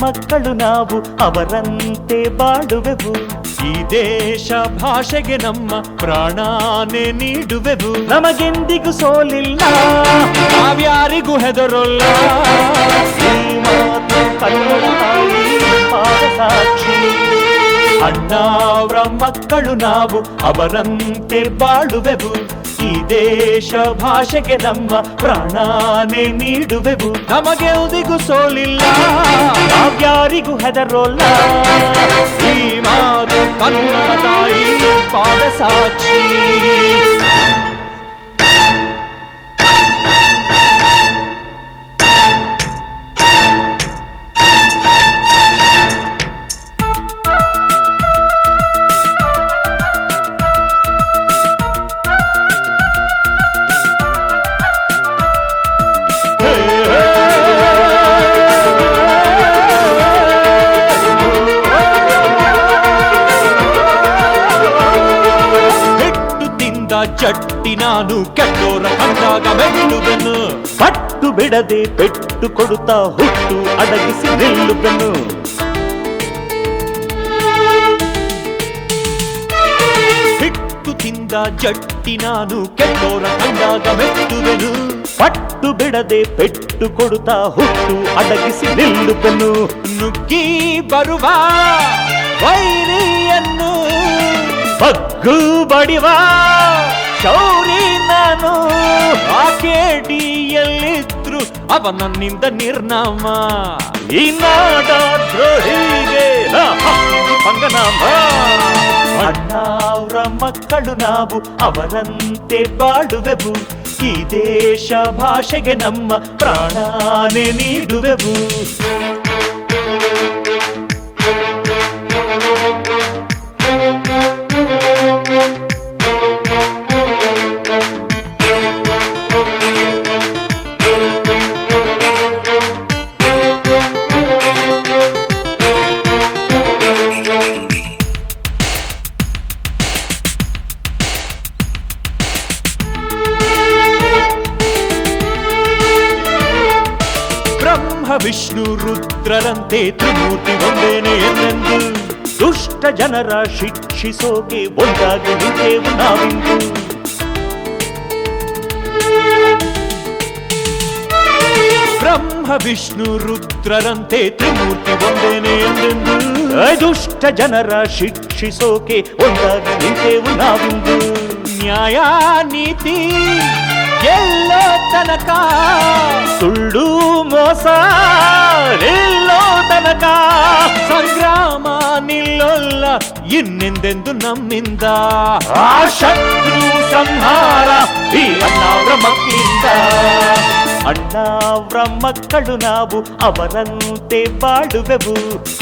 ಮಕ್ಕಳು ನಾವು ಅವರಂತೆ ಬಾಳುವೆವು. ಈ ದೇಶ ಭಾಷೆಗೆ ನಮ್ಮ ಪ್ರಾಣಾನೇ ನೀಡುವೆವು. ನಮಗೆಂದಿಗೂ ಸೋಲಿಲ್ಲ, ನಾವ್ಯಾರಿಗೂ ಹೆದರೋಲ್ಲ. ಈ ಮಾತು ಕನ್ನಡ ತಾಯಿ ಪಾದ ಸಾಕ್ಷಿ. ಅಣ್ಣಾವ್ರ ಮಕ್ಕಳು ನಾವು ಅವರಂತೆ ಬಾಳುವೆವು. ಈ ದೇಶ ಭಾಷೆಗೆ ನಮ್ಮ ಪ್ರಾಣಾನೇ ನೀಡುವೆವು. ನಮಗೆಂದಿಗೂ ಸೋಲಿಲ್ಲ, ನಾವ್ಯಾರಿಗೂ ಹೆದರೋಲ್ಲ. ಈ ಮಾತು ಕನ್ನಡ ತಾಯಿ ಪಾದ ಸಾಕ್ಷಿ. ಜಟ್ಟಿ ನಾನು ಕೆಟ್ಟೋರ ಕಂಡಾಗ ಮೆಟ್ಟುವೆನು. ಪಟ್ಟು ಬಿಡದೆ ಪೆಟ್ಟು ಕೊಡುತ್ತಾ ಹುಟ್ಟು ಅಡಗಿಸಿ ನಿಲ್ಲುವೆನು. ಹಿಟ್ಟು ತಿಂದ ಜಟ್ಟಿ ನಾನು ಕೆಟ್ಟೋರ ಕಂಡಾಗ ಮೆಟ್ಟುವೆನು. ಪಟ್ಟು ಬಿಡದೆ ಪೆಟ್ಟು ಕೊಡುತ್ತಾ ಹುಟ್ಟು ಅಡಗಿಸಿ ನಿಲ್ಲುವೆನು. ನುಗ್ಗಿ ಬರುವ ವೈರಿಯನ್ನು ಬಗ್ಗು ಬಡಿವ ಶೌರಿ ನಾನು. ಆ ಕೇಡಿಯಲ್ಲಿದ್ರು ಅವ ನನ್ನಿಂದ ನಿರ್ನಾಮ. ಈ ನಾಡ ದ್ರೋಹಿಗೆ ಪಂಗನಾಮ. ಅಣ್ಣಾವ್ರ ಮಕ್ಕಳು ನಾವು ಅವರಂತೆ ಬಾಳುವೆವು. ಈ ದೇಶ ಭಾಷೆಗೆ ನಮ್ಮ ಪ್ರಾಣಾನೇ ನೀಡುವೆವು. ಬ್ರಹ್ಮ ವಿಷ್ಣು ರುದ್ರರಂತೆ ತ್ರಿಮೂರ್ತಿ ಒಂದೇನೆ ಎಂದೆಂದು. ದುಷ್ಟ ಜನರ ಶಿಕ್ಷಿಸೋಕೆ ಒಂದಾಗಿ ನಿಂತೆವು ನಾವಿಂದು. ಬ್ರಹ್ಮ ವಿಷ್ಣು ರುದ್ರರಂತೆ ತ್ರಿಮೂರ್ತಿ ಒಂದೇನೆ ಎಂದೆಂದು. ದುಷ್ಟ ಜನರ ಶಿಕ್ಷಿಸೋಕೆ ಒಂದಾಗಿ ನಿಂತೆವು ನಾವಿಂದು. ನ್ಯಾಯ ನೀತಿ ಎಲ್ಲೋ ತನಕ, ಸುಳ್ಳು ಮೋಸ ನಿಲ್ಲೋ ತನಕ. ಸಂಗ್ರಾಮ ನಿಲ್ಲೋಲ್ಲ ಇನ್ನೆಂದೆಂದು ನಮ್ಮಿಂದ. ಆ ಶತ್ರು ಸಂಹಾರ ಈ ಅಣ್ಣಾವ್ರ ಮಕ್ಕಳಿಂದ. ಅಣ್ಣಾವ್ರ ಮಕ್ಕಳು ನಾವು ಅವರಂತೆ ಬಾಳುವೆವು.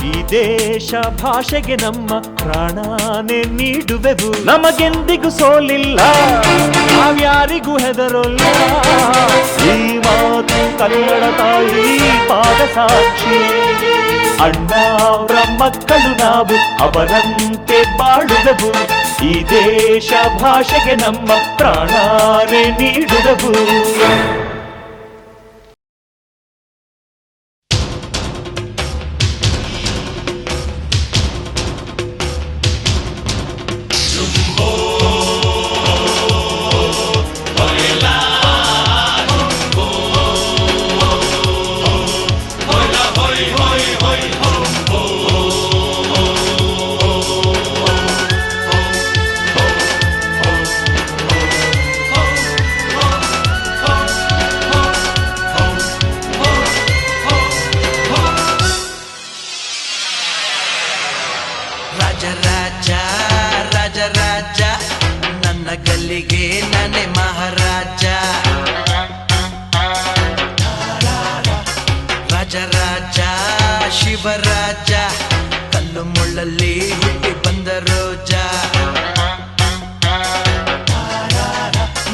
ಈ ದೇಶ ಭಾಷೆಗೆ ನಮ್ಮ ಪ್ರಾಣಾನೇ ನೀಡುವೆವು. ನಮಗೆಂದಿಗೂ ಸೋಲಿಲ್ಲ, ನಾವ್ಯಾರಿಗೂ ಹೆದರೋಲ್ಲ. ಈ ಮಾತು ಕನ್ನಡ ತಾಯಿ ಪಾದ ಸಾಕ್ಷಿ. ಅಣ್ಣಾವ್ರ ಮಕ್ಕಳು ನಾವು ಅವರಂತೆ ಬಾಳುವೆವು. ಈ ದೇಶ ಭಾಷೆಗೆ ನಮ್ಮ ಪ್ರಾಣಾನೇ ನೀಡುವೆವು. ಗಲ್ಲಿಗೆ ನಾನೇ ಮಹಾರಾಜ. ರಾಜ ರಾಜ ಶಿವರಾಜ, ಕಲ್ಲು ಮುಳ್ಳಲ್ಲಿ ಹುಟ್ಟಿ ಬಂದ ರೋಜ.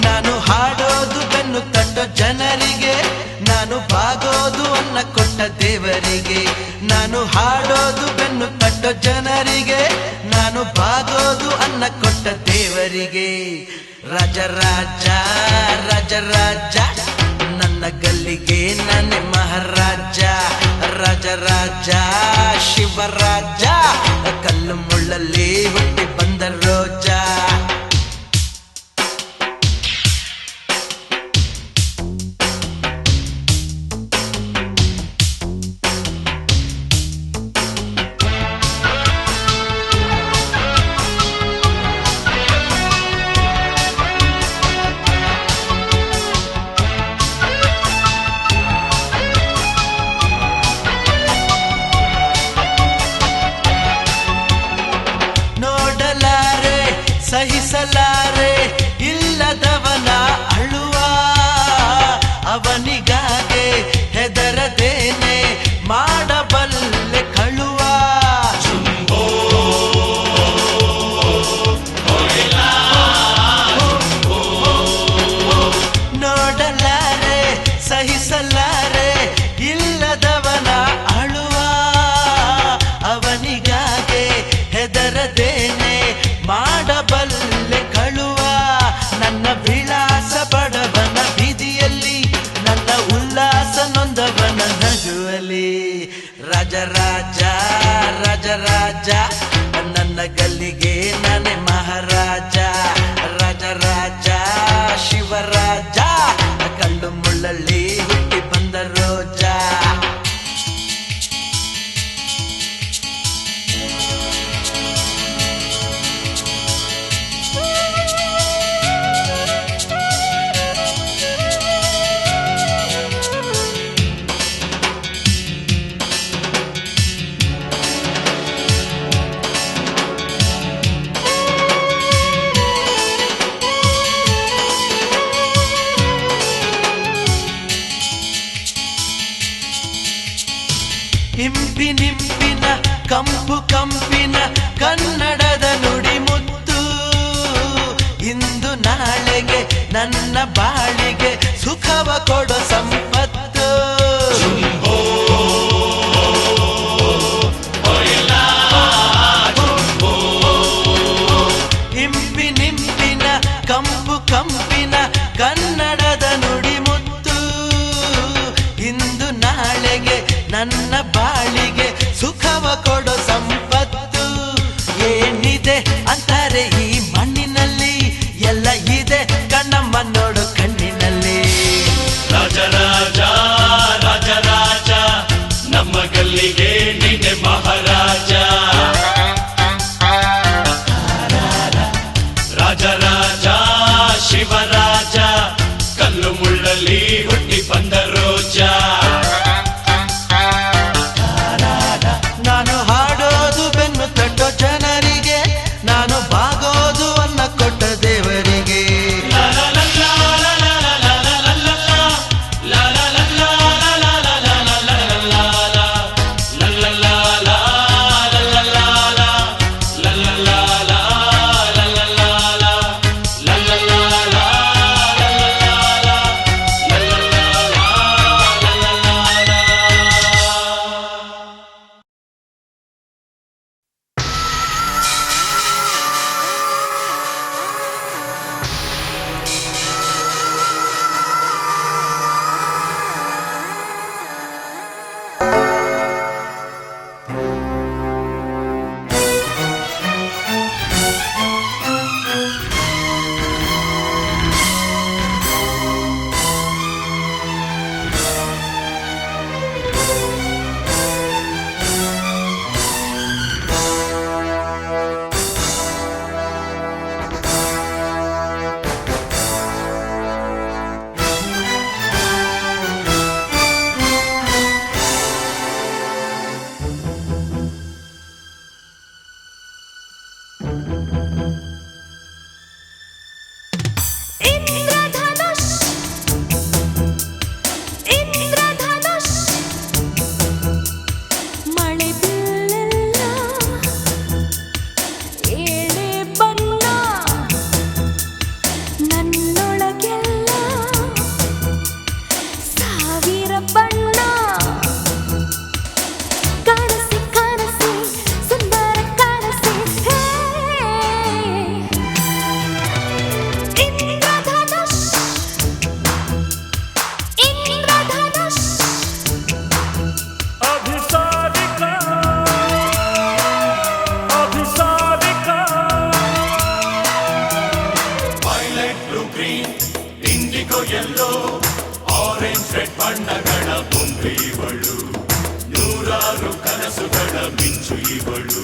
ನಾನು ಹಾಡೋದು ಬೆನ್ನು ತಟ್ಟೋ ಜನರಿಗೆ, ನಾನು ಬಾಗೋದು ಅನ್ನ ಕೊಟ್ಟ ದೇವರಿಗೆ. ನಾನು ಹಾಡೋದು ಬೆನ್ನು ತಟ್ಟೋ ಜನರಿಗೆ, ನಾನು ಬಾಗೋದು ಅನ್ನ ಕೊಟ್ಟ ದೇವರಿಗೆ. ರಾಜ ರಾಜ ರಾಜ ರಾಜ, ನನ್ನ ಗಲ್ಲಿಗೆ ನಾನೇ ಮಹಾರಾಜ. ರಾಜ ರಾಜ ಶಿವರಾಜ ಕಲ್ಲು ಮುಳ್ಳಲ್ಲಿ ಹುಟ್ಟಿ ಬಂದ ರೋಜ. ಸಹಿಸಲಾರೆ ಇಲ್ಲದವನ ಅಳುವ, ಅವನಿಗಾಗೆ ಹೆದರದೇನೆ ಮಾಡಬಲ್ಲೆ ಕಳುವ. ನೋಡಲಾರೆ ಸಹಿಸಲಾರೆ ಇಲ್ಲದವನ ಅಳುವ, ಅವನಿಗಾಗೆ ಹೆದರದೇನೆ ಮಾಡಬಲ್ಲೆ ಕಳುವ. ನನ್ನ ವಿಳಾಸ ಬಡವನ ಬೀದಿಯಲ್ಲಿ, ನನ್ನ ಉಲ್ಲಾಸ ನೊಂದವನ ನಗುವಲಿ. ರಾಜ ರಾಜ ರಾಜ ರಾಜ ನನ್ನ ಗಲ್ಲಿಗೆ ನಾನೇ ಮಹಾರಾಜ. ರಾಜ ರಾಜ ಶಿವರಾಜ ಕಲ್ಲು ಮುಳ್ಳಲ್ಲಿ ಹುಟ್ಟಿ ಬಂದ ರೋಜ. ಇಂಪಿನಿಂಪಿನ ಕಂಪು ಕಂಪಿನ ಕನ್ನಡದ ನುಡಿ ಮುತ್ತು, ಇಂದು ನಾಳೆಗೆ ನನ್ನ ಬಾಳಿಗೆ ಸುಖವ ಕೊಡೋ ಸಂಪತ್ತು. ಇಂಪಿನಿಂಪಿನ ಕಂಪು ಕಂಪಿನ ಕನ್ನಡದ ನುಡಿ ಮುತ್ತು, ಇಂದು ನಾಳೆಗೆ ನನ್ನ ಬಾಳಿಗೆ ಸುಖವ ಕೊಡೋ ಸಂಪತ್ತು. ಏನಿದೆ ಅಂತಾರೆ ಈ ಮಣ್ಣಿನಲ್ಲಿ, ಎಲ್ಲ ಇದೆ ಕಣ್ಣಮ್ಮ ನೋಡು ಕಣ್ಣಿನಲ್ಲಿ. ರಾಜ ರಾಜ ರಾಜ ರಾಜ ನಮ್ಮ ಗಲ್ಲಿಗೆ ನೀನೆ ಮಹಾರಾಜ. ರಾಜ ರಾಜ ಶಿವರಾಜ ಕಲ್ಲು ಮುಳ್ಳಲ್ಲಿ ಹುಟ್ಟಿ ಬಂದ ರೋಜ. ನಾನು ಹಾಡೋದು ಬೆನ್ನು ತಟ್ಟೋ ಜನರಿಗೆ, ನಾನು ಬಾಗೋದು ಅನ್ನ ಕೊಟ್ಟ ದೇವರಿಗೆ. ಎಲ್ಲೋ ಆರೆಂಜ್ ರೆಡ್ ಬಣ್ಣಗಳ ಬೊಂಬೆ ಇವಳು, ನೂರಾರು ಕನಸುಗಳ ಮಿಂಚು ಇವಳು.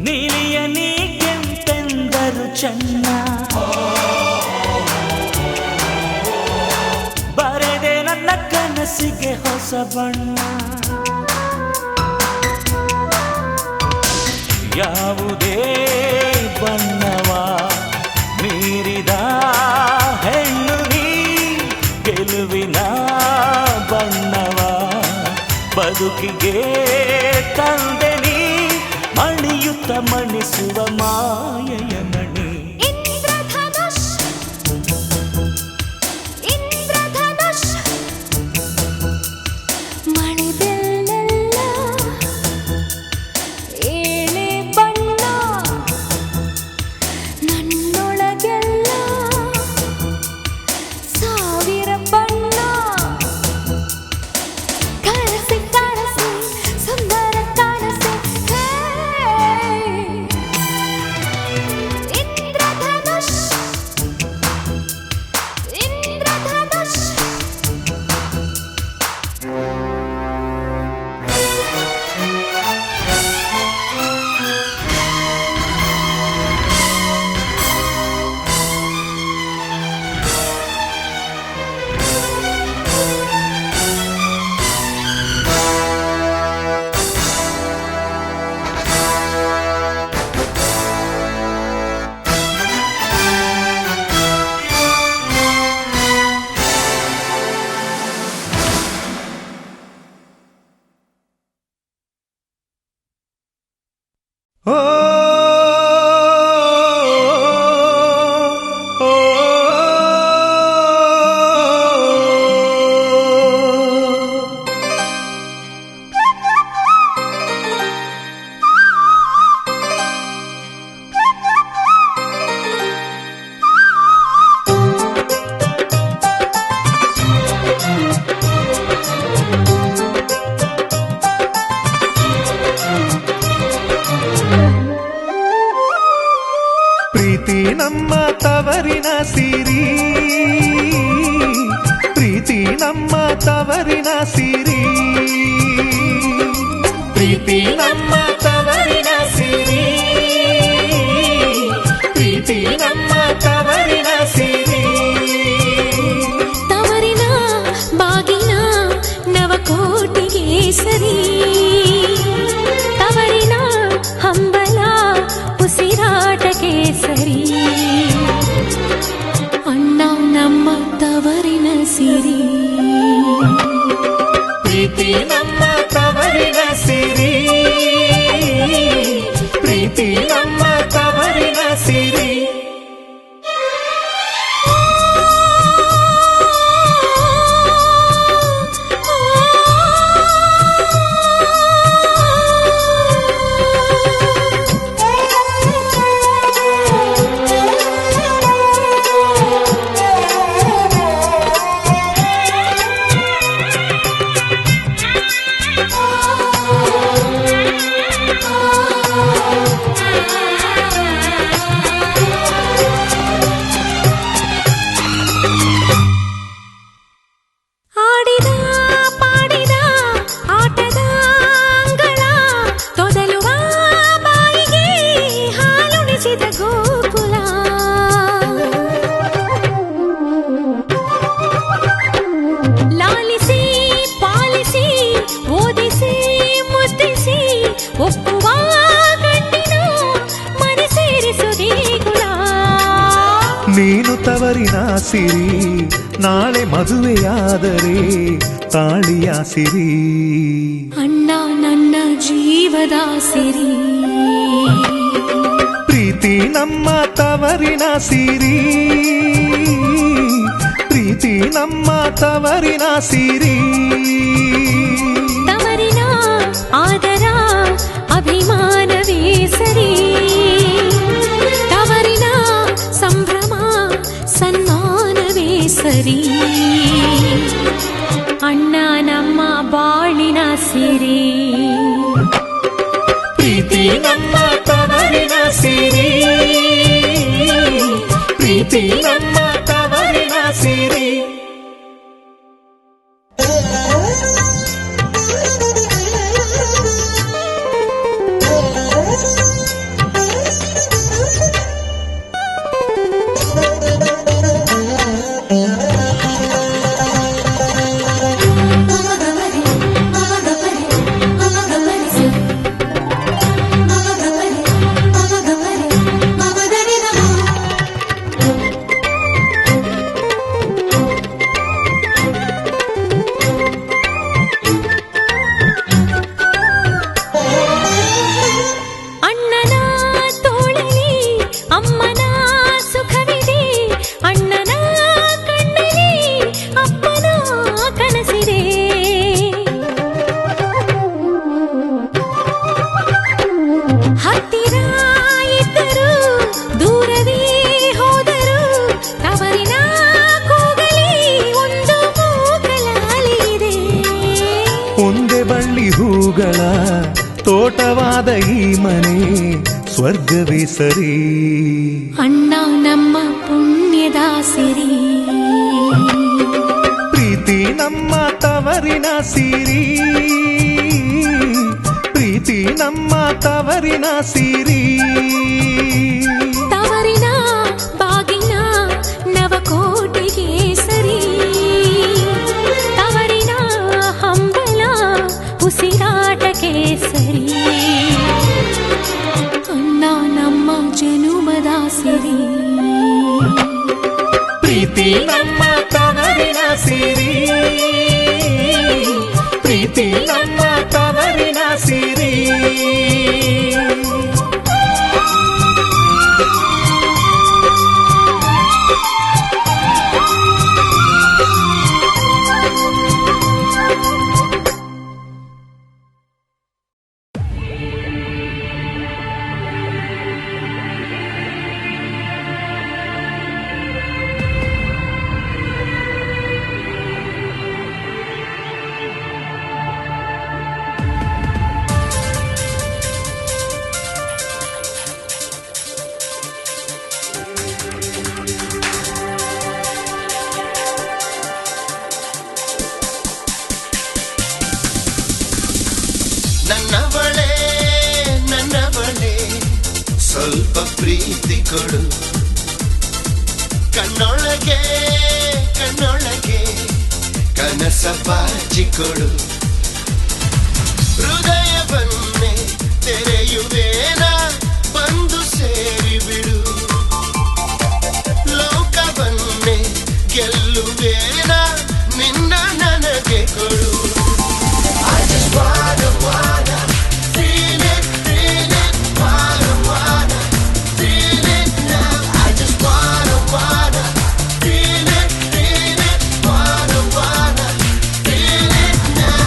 ನೀಲಿಯ ನೀಗೆಂತೆಂದರು ಚೆನ್ನ, ಬರೆದೆ ನನ್ನ ಕನಸಿಗೆ ಹೊಸ ಬಣ್ಣ. ಯಾವುದೇ ಬಣ್ಣವ ಮೀರಿದ ಹೆಣ್ಣು ನೀ, ಗೆಲುವಿನ ಬಣ್ಣವ ಬದುಕಿಗೆ ತಂದೆ ನೀ, ಮಣಿಯುತ್ತ ಮಣಿಸುವ ಮಾಯೆಯ ಮಣಿ. ಇಂದ್ರಧನುಷ್ ಇಂದ್ರಧನುಷ್ ಮಳೆ ಬೆಲ್ಲೆಲ್ಲ ಏಳೆ ಬಣ್ಣ, ನನ್ನೊಳಗೆಲ್ಲ ಸಾವಿರ ಬಣ್ಣ. ಕನಸಿ ಕನಸಿ ಸುಂದರ ಕನಸಿ, ಇಂದ್ರಧನುಷ್ ಇಂದ್ರಧನುಷ್. ಓ ಪ್ರೀತಿ ನಮ್ಮ ತವರಿನ ಸಿರಿ, ಪ್ರೀತಿ ನಮ್ಮ ತವರಿನ ಸಿರಿ, ಪ್ರೀತಿ ನಮ್ಮ ತವರಿನ ಸಿರಿ, ಪ್ರೀತಿ ನಮ್ಮ ತವರಿನ ಸಿರಿ. ತವರಿನ ಬಾಗಿನ ನವಕೋಟಿಗೆ ಸರಿ, ತವರಿನ ಹಂಬಲ ಉಸಿರಾಟಕ್ಕೆ ಸರಿ. ಅಣ್ಣ ನಮ್ಮ ತವರಿನ ಸಿರಿ, ಪ್ರೀತಿ ನಮ್ಮ ತವರಿನ ಸಿರಿ, ಪ್ರೀತಿ ನಮ್ಮ ತವರಿನ ಸಿರಿ. ತವರಿನ ಸಿರಿ ನಾಳೆ ಮದುವೆಯಾದರೆ ತಾಳಿಯ ಸಿರಿ ಅಣ್ಣ ನನ್ನ ಜೀವದ ಸಿರಿ ಪ್ರೀತಿ ನಮ್ಮ ತವರಿನ ಸಿರಿ ಪ್ರೀತಿ ನಮ್ಮ ತವರಿನ ಸಿರಿ ತವರಿನ ಆದರ ಅಭಿಮಾನವೇ ಸರಿ ತವರಿನ ಸಂಭ್ರಮ ಸನ್ಮಾನವೇ ಸರಿ ಅಣ್ಣ ನಮ್ಮ ಬಾಳಿನ ಸಿರಿ ಪ್ರೀತಿ ನಮ್ಮ ತವರಿನ ಸಿರಿ ಪ್ರೀತಿ ನಮ್ಮ ತವರಿನ ಸಿರಿ ಅಣ್ಣನ ತೋಳಲಿ ಅಮ್ಮನ ಸುಖವಿದೆ ಅಣ್ಣನ ಕಣ್ಣಲ್ಲಿ ಅಪ್ಪನ ಕನಸಿದೆ ಹತ್ತಿರ ಇದ್ದರು ದೂರವೇ ಹೋದರು ತವರಿನ ಕೂಗಲಿ ಒಂದು ಮೂಕಲಾಲಿದೆ ಒಂದೇ ಬಳ್ಳಿ ಹೂಗಳ ತೋಟವಾದ ಈ ಮನೆ ಸ್ವರ್ಗವೇ ಸರಿ ಅಣ್ಣ ನಮ್ಮ ಪುಣ್ಯದ ಸಿರಿ ಪ್ರೀತಿ ನಮ್ಮ ತವರಿನ ಸಿರಿ ಪ್ರೀತಿ ನಮ್ಮ ತವರಿನ ಸಿರಿ ತವರಿನ ಬಾಗಿನ ನವಕೋಟೆಗೆ ಸರಿ ತವರಿನ ಹಂಬಲ ಉಸಿರಾಟಕ್ಕೆ ಸರಿ ಅಣ್ಣ ನಮ್ಮ ಜನುಮದ ಸಿರಿ ಪ್ರೀತಿ ನಮ್ಮ ತವರಿನ ಸಿರಿ ಪ್ರೀತಿ ನಮ್ಮ ತವರಿನ ಸಿರಿ ನನ್ನವಳೇ ಸ್ವಲ್ಪ ಪ್ರೀತಿ ಕೊಡು ಕಣ್ಣೊಳಗೆ ಕನಸ ಬಾಚಿಕೊಡು ಹೃದಯವನ್ನೇ ತೆರೆಯುವೇನ ಬಂದು ಸೇರಿ ಬಿಡು ಲೋಕವನ್ನೇ ಗೆಲ್ಲುವೇನ ನಿನ್ನ ನನಗೆ ಕೊಡು I just wanna feel it, wanna feel it now. I just wanna feel it, wanna feel it now.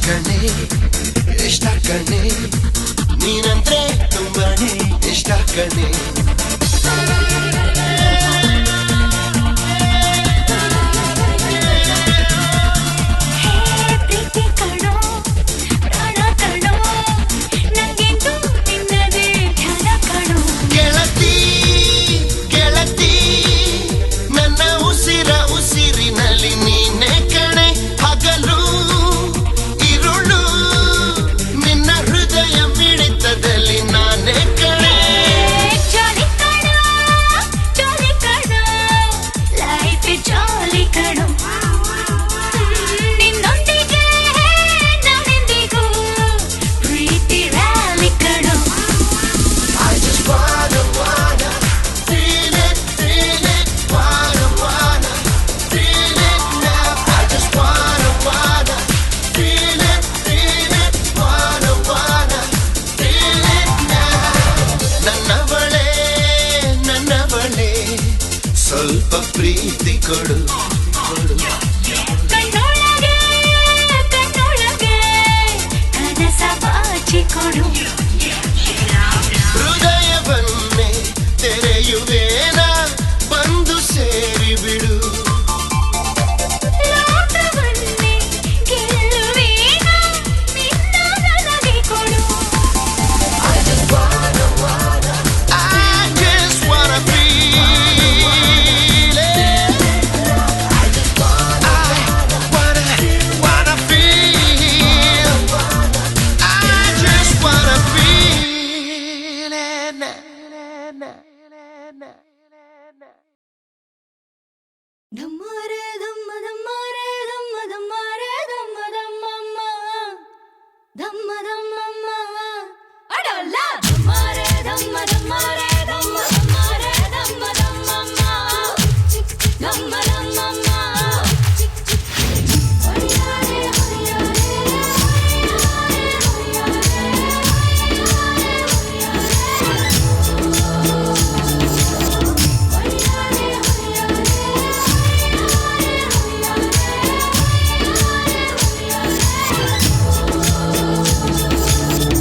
ಕಣೆ ಇಷ್ಟ ಕಣೆ ನೀನಂದ್ರೆ ತುಂಬಾನೇ ಇಷ್ಟ ಕಣೆ ಸ್ವಲ್ಪ ಪ್ರೀತಿ ಕೊಡು ಕಣ್ಣೊಳಗೆ ಕನಸ ಬಾಚಿ ಕೊಡು ಹೃದಯವನ್ನೇ ತೆರೆಯುವೇನ ಬಂದು ಸೇರಿ ಬಿಡು ಲೋಕವನ್ನೇ ಗೆಲ್ಲುವೇನ ನಿನ್ನ ನನಗೆ ಕೊಡು I just wanna feel it. Wanna feel. I just wanna feel it. ಧಮ್ಮರೆ ಧಮ್ಮ ಧಮ್ಮರೆ ಧಮ್ಮ ಧಮ್ಮರೆ ಧಮ್ಮ ಧಮ್ಮಮ್ಮ ಧಮ್ಮ ಧಮ್ಮಮ್ಮ ಅಡಲ್ಲ ಧಮ್ಮರೆ ಧಮ್ಮ ಧಮ್ಮರೆ ಧಮ್ಮ ಧಮ್ಮರೆ ಧಮ್ಮ ಧಮ್ಮಮ್ಮ ಧಮ್ಮ ಧಮ್ಮಮ್ಮ ಹೊಯ್ಯಾರೆ ಹೊಯ್ಯಾರೆ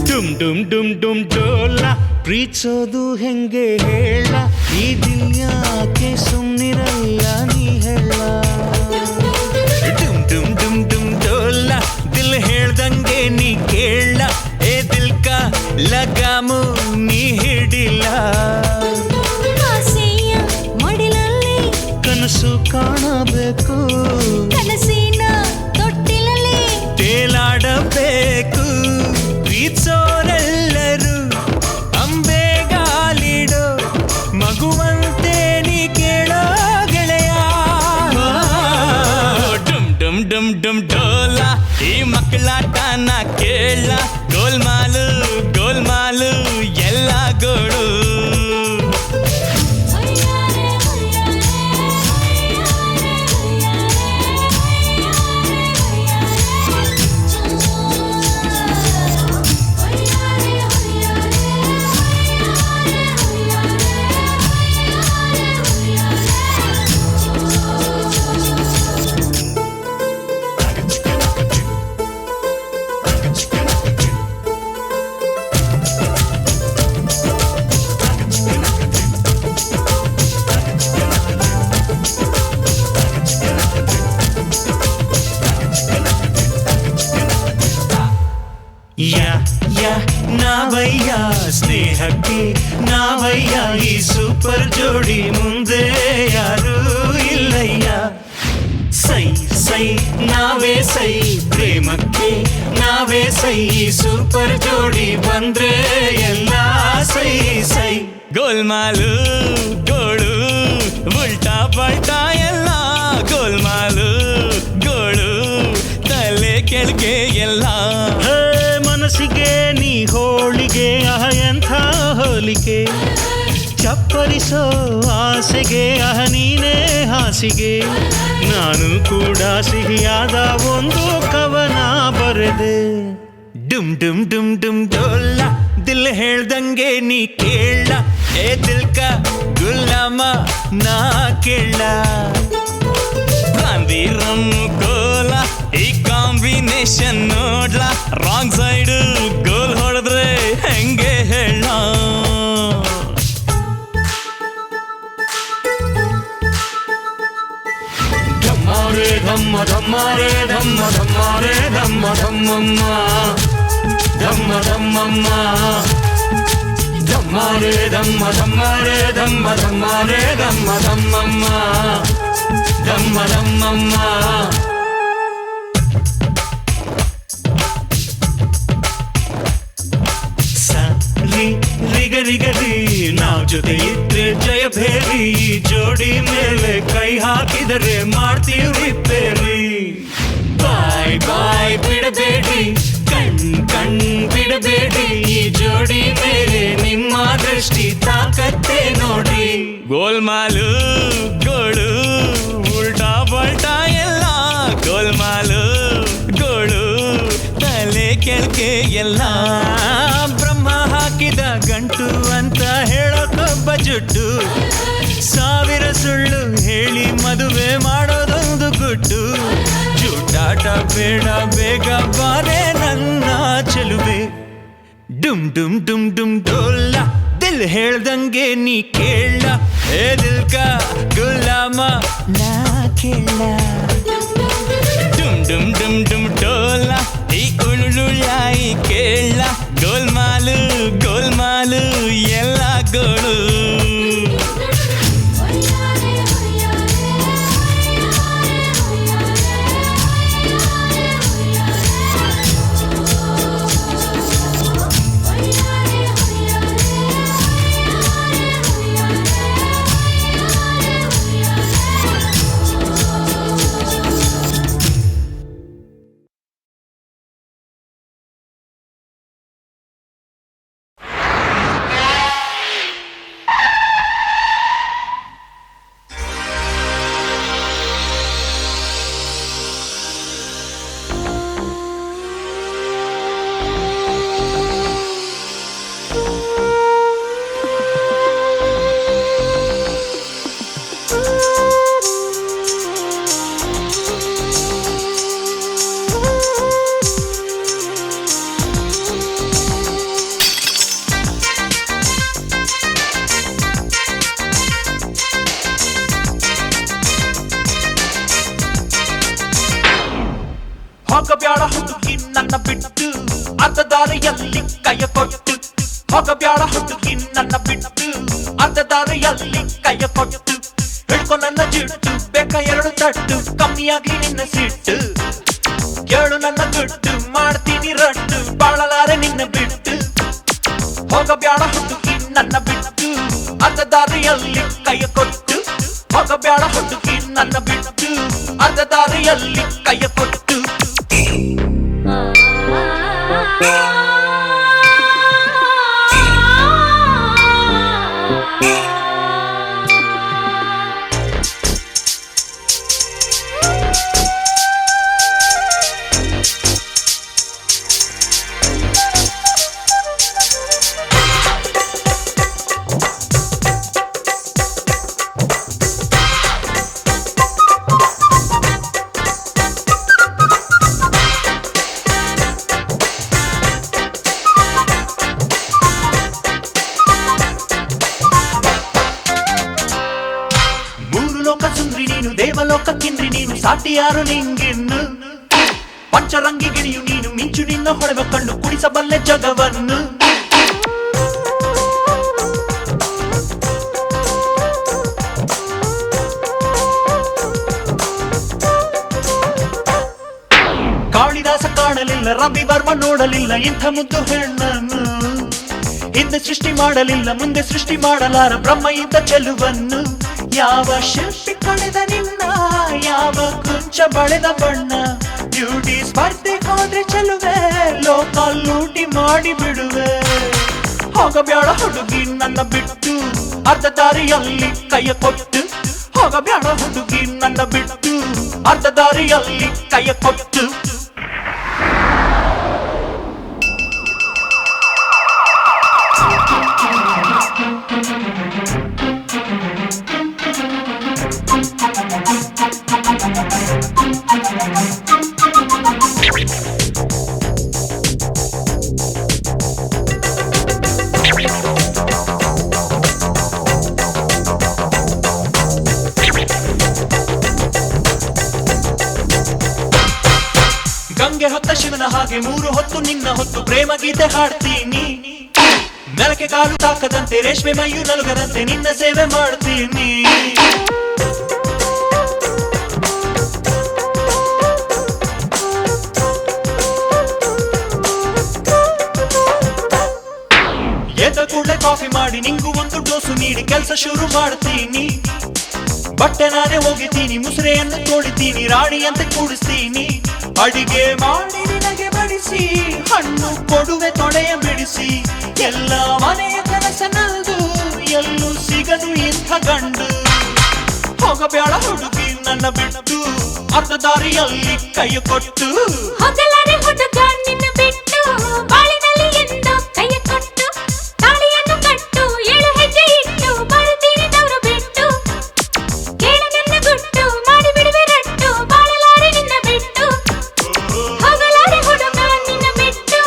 ಡುಮ್ ಡುಮ್ ಡುಮ್ ಡುಮ್ ಡೋಲ ಪ್ರೀತಿಸೋದು ಹೆಂಗೆ ಹೇಳ ಈ ದಿನ್ಯಾಕೆ ಸುಮ್ನಿರಲ್ಲ ನೀ ಹೇಳ ಡುಮ್ ಡುಮ್ ಡುಮ್ ಡುಮ್ ಡೋಲ ದಿಲ್ ಹೇಳ್ದಂಗೆ ನೀ ಕೇಳ ಏ ದಿಲ್ಕ ಲಗಾಮು ನೀ ಹಿಡಿಲ್ಲ ಆಸೆಯ ಮಡಿಲಲ್ಲಿ ಕನಸು ಕಾಣಬೇಕು ಕನಸಿನ ತೊಟ್ಟಿಲಲ್ಲಿ ತೇಲಾಡಬೇಕು ಪ್ರೀತಿಸೋರೆಲ್ಲರೂ ಅಂಬೆಗಾಲಿಡೋ ಮಗುವಂತೆ ನೀ ಕೇಳೋ ಗೆಳೆಯ ಡುಮ್ ಡುಮ್ ಡುಮ್ ಡುಮ್ ಡೋಲ ಈ ಮಕ್ಕಳಾಟನ ಕೇಳ ಗೋಲ್ಮಾಲು ಗೋಲ್ಮಾಲು ಎಲ್ಲ ಗೋಳು ಹೊಯ್ಯಾರೆ ಹೊಯ್ಯಾರೆ ಯಾ ಯಾ ನಾವಯ್ಯ ಸ್ನೇಹಕ್ಕೆ ನಾವಯ್ಯ ಈ ಸೂಪರ್ ಜೋಡಿ ಮುಂದೆ ಯಾರೂ ಇಲ್ಲಯ್ಯ ಸೈ ಸೈ ನಾವೇ ಸೈ ಪ್ರೇಮಕ್ಕೆ ನಾವೇ ಸೈ ಈ ಸೂಪರ್ ಜೋಡಿ ಬಂದ್ರೆ ಎಲ್ಲ ಸೈ ಸೈ ಗೋಲ್ಮಾಲು ಗೋಳು ಉಲ್ಟಾ ಪಲ್ಟಾ ಎಲ್ಲ ಗೋಲ್ಮಾಲು ಗೋಳು ತಲೆ ಕೆಳಗೆ ಎಲ್ಲ ಮನಸ್ಸಿಗೆ ನೀ ಹೋಳಿಗೆ ಎಂಥ ಹೋಲಿಕೆ ಚಪ್ಪರಿಸೋ ಆಸೆಗೆ ನೀನೇ ಹಾಸಿಗೆ ನಾನು ಕೂಡ ಸಿಹಿಯಾದ ಒಂದು ಕವನ ಬರೆದೆ ಡುಮ್ ಡುಮ್ ಡುಮ್ ಡುಮ್ ಡೋಲ್ಲ ದಿಲ್ ಹೇಳ್ದಂಗೆ ನೀ ಕೇಳ ಏ ದಿಲ್ಕ ಗುಲಾಮ ನಾ ಕೇಳ ಗಾಂಧಿ ರಮ್ ಕೋಲ ಈ ಕಾಂಬಿನೇಷನ್ ನೋಡ ನೋಡ್ಲ ರಾಂಗ್ ಸೈಡ್ ಗೋಲ್ ಹೊಡೆದ್ರೆ ಹೆಂಗೆ ಹೇಳ ಧಮ್ಮಾರೆ ಧಮ್ಮ ಧಮ್ಮಾರೆ ಧಮ್ಮ ಧಮ್ಮಾರೆ ಧಮ್ಮ ಧಮ್ಮಮ್ಮ ಧಮ್ಮ ಧಮ್ಮಮ್ಮ ಧಮ್ಮಾರೆ ಧಮ್ಮ ಧಮ್ಮಾರೆ ಧಮ್ಮ ಧಮ್ಮಾರೆ ಧಮ್ಮ ಧಮ್ಮಮ್ಮ ಧಮ್ಮ ಧಮ್ಮಮ್ಮ ರಿಗರಿಗರಿ ನಾವ್ ಜೊತೆ ಇದ್ರೆ ಜಯ ಭೇರಿ ಜೋಡಿ ಮೇಲೆ ಕೈ ಹಾಕಿದರೆ ಮಾಡ್ತೀವಿ ರಿಪೇರಿ ಬಾಯ್ ಬಾಯ್ ಬಿಡಬೇಡಿ ಕಣ್ ಬಿಡಬೇಡಿ ಈ ಜೋಡಿ ಮೇಲೆ ನಿಮ್ಮ ದೃಷ್ಟಿ ತಾಕತ್ತೆ ನೋಡಿ ಗೋಲ್ಮಾಲು ಗೋಳು ಉಲ್ಟಾ ಪಲ್ಟಾ ಎಲ್ಲ ಗೋಲ್ಮಾಲು ಗೋಳು ತಲೆ ಕೆಳಗೆ ಎಲ್ಲ ಬ್ರಹ್ಮ ಹಾಕಿದ ಗಂಟು ಅಂತ ಹೇಳೋಕೊಬ್ಬ ಜುಟ್ಟು ಸಾವಿರ ಸುಳ್ಳು ಹೇಳಿ ಮದುವೆ ಮಾಡೋದೊಂದು ಗುಟ್ಟು ಜೂಟಾಟ ಬೇಡ ಬೇಗ ಬಾರೆ ನನ್ನ ಚೆಲುವೆ ಡುಮ್ ಡುಮ್ ಡುಮ್ ಡುಮ್ ಡೋಲ್ಲ ದಿಲ್ ಹೇಳ್ದಂಗೆ ನೀ ಕೇಳ ಏ ದಿಲ್ ಕಾ ಗುಲಾಮ ನಾ ಕೇಳ ಡುಮ್ ಡುಮ್ ಡುಮ್ ಡುಮ್ ಡೋಲ್ಲ ಈ ಉಳುಳುಳಾಯಿ ಕೇಳ ಗೋಲ್ಮಾಲು ಗೋಲ್ಮಾಲು ಎಲ್ಲ ಗೋಳು ಹೋಗಬ್ಯಾಡ ಹುಡುಗಿ ನನ್ನ ಬಿಟ್ಟು ಅರ್ಧ ದಾರಿಯಲ್ಲಿ ಕೈಯ ಕೊಟ್ಟು ಹೋಗಬ್ಯಾಡ ಹುಡುಗಿ ನನ್ನ ಬಿಟ್ಟು ಅರ್ಧ ದಾರಿಯಲ್ಲಿ ಕೈಯ ಕೊಟ್ಟು ಹಿಡ್ಕೊ ನನ್ನ ಜಿಟ್ಟು ಬೇಕ ಎರಡು ತಟ್ಟು ಕಮ್ಮಿಯಾಗಿ ನಿನ್ನ ಸಿಟ್ಟು ಕೇಳು ನನ್ನ ದುಡ್ಡು ಮಾಡ್ತೀನಿ ರಟ್ಟು ಬಾಳಲಾರೆ ನಿನ್ನ ಬಿಟ್ಟು ಹೋಗಬ್ಯಾಡ ಹುಡುಗಿ ನನ್ನ ಬಿಟ್ಟು ಅರ್ಧ ದಾರಿಯಲ್ಲಿ ಕೈಯ ಕೊಟ್ಟು ಹೋಗಬ್ಯಾಡ ಹುಡುಗಿ ನನ್ನ ಬಿಟ್ಟು ಅರ್ಧ ದಾರಿಯಲ್ಲಿ ಕೈಯ ಕೊಟ್ಟು ದೇವಲೋಕ ಕಿಂದ್ರಿ ನೀನು ಸಾಟಿ ಯಾರು ನಿಂಗಿನ್ನು ಪಂಚರಂಗಿ ಗಿಣಿಯು ನೀನು ಮಿಂಚು ನಿನ್ನ ಹೊಳೆವ ಕಣ್ಣು ಕುಡಿಸಬಲ್ಲೆ ಜಗವನ್ನು ಕಾಳಿದಾಸ ಕಾಣಲಿಲ್ಲ ರವಿವರ್ಮ ನೋಡಲಿಲ್ಲ ಇಂಥ ಮುದ್ದು ಹೆಣ್ಣನ್ನು ಹಿಂದೆ ಸೃಷ್ಟಿ ಮಾಡಲಿಲ್ಲ ಮುಂದೆ ಸೃಷ್ಟಿ ಮಾಡಲಾರ ಬ್ರಹ್ಮ ಇದ್ದ ಚೆಲುವನ್ನು ಯಾವ ಶಿಲ್ಪಿ ಕಳೆದ ನಿನ್ನ ಯಾವ ಕುಂಚ ಬಳೆದ ಬಣ್ಣ ಬ್ಯೂಟಿ ಸ್ಪರ್ಧೆ ಹೋದ್ರೆ ಚೆಲುವೆ ಲೋಕ ಲೂಟಿ ಮಾಡಿ ಬಿಡುವೆ ಹೋಗಬ್ಯಾಡ ಹುಡುಗಿ ನನ್ನ ಬಿಟ್ಟು ಅರ್ಧ ದಾರಿಯಲ್ಲಿ ಕೈಯ ಕೊಟ್ಟು ಹೋಗಬ್ಯಾಡ ಹುಡುಗಿ ನನ್ನ ಬಿಟ್ಟು ಅರ್ಧ ದಾರಿಯಲ್ಲಿ ಕೈಯ ಕೊಟ್ಟು ಗಂಗೆ ಹೊತ್ತ ಶಿವನ ಹಾಗೆ 3 ಹೊತ್ತು ನಿನ್ನ ಹೊತ್ತು ಪ್ರೇಮ ಗೀತೆ ಹಾಡ್ತೀನಿ. ನೆಲಕ್ಕೆ ಕಾಲು ತಾಕದಂತೆ ರೇಷ್ಮೆ ಮೈಯು ನಲುಗದಂತೆ ನಿನ್ನ ಸೇವೆ ಮಾಡ್ತೀನಿ. ಎದ್ದ ಕೂಡಲೇ ಕಾಫಿ ಮಾಡಿ ನಿಂಗೂ ಒಂದು ಡೋಸು ನೀಡಿ ಕೆಲಸ ಶುರು ಮಾಡ್ತೀನಿ. ಬಟ್ಟೆ ನಾನೇ ಹೋಗಿದ್ದೀನಿ, ಮುಸುರೆಯನ್ನು ತೋಡಿತೀನಿ, ರಾಣಿಯಂತೆ ಕೂಡಿಸ್ತೀನಿ. ಅಡಿಗೆ ಮಾಡಿ ನಿನಗೆ ಬಡಿಸಿ, ಹಣ್ಣು ಕೊಡುವೆ ತೊಡೆಯ ಬಿಡಿಸಿ. ಎಲ್ಲ ಮನೆಯ ಕನಸನದು, ಎಲ್ಲೂ ಸಿಗದು ಇಂಥ ಗಂಡು. ಹೋಗಬೇಡ ಹುಡುಗಿ ನನ್ನ ಬಿಟ್ಟು, ಅರ್ಧ ದಾರಿಯಲ್ಲಿ ಕೈ ಕೊಟ್ಟು. ಹೋಗಲಾರೆ ಹುಡುಗ ನಿನ್ನ ಬಿಟ್ಟು, ಬಾಳಿನಲ್ಲಿ ಎಂದು ಕೈ ಕೊಟ್ಟು. ತಾಳಿಯನ್ನು ಕಟ್ಟು, 7 ಹೆಜ್ಜೆ ಇಟ್ಟು, ಬರುತ್ತೀನಿ ದೂರ ಬಿಟ್ಟು. ಕೇಳು ನನ್ನ ಗುಟ್ಟು, ಮಾಡಿ ಬಿಡುವೆ ರಟ್ಟು, ಬಾಳಲಾರೆ ನಿನ್ನ ಬಿಟ್ಟು. ಹೋಗಲಾರೆ ಹುಡುಗ ನಿನ್ನ ಬಿಟ್ಟು,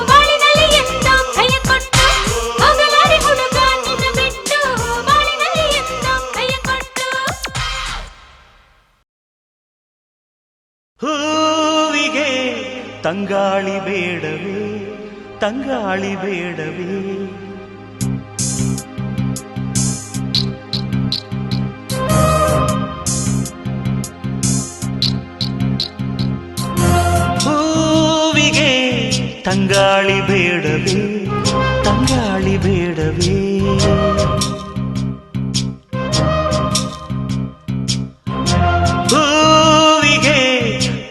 ಬಾಳಿನಲ್ಲಿ ಎಂದು ಕೈ ಕೊಟ್ಟು. ಹೋಗಲಾರೆ ಹುಡುಗ ನಿನ್ನ ಬಿಟ್ಟು, ಬಾಳಿನಲ್ಲಿ ಎಂದು ಕೈ ಕೊಟ್ಟು. ಹೂವಿಗೆ ತಂಗಾಳಿ ಬೇಡವೇ, ತಂಗಾಳಿ ಬೇಡವೇ. ಹೂವಿಗೆ ತಂಗಾಳಿ ಬೇಡವೇ, ತಂಗಾಳಿ ಬೇಡವೇ. ಹೂವಿಗೆ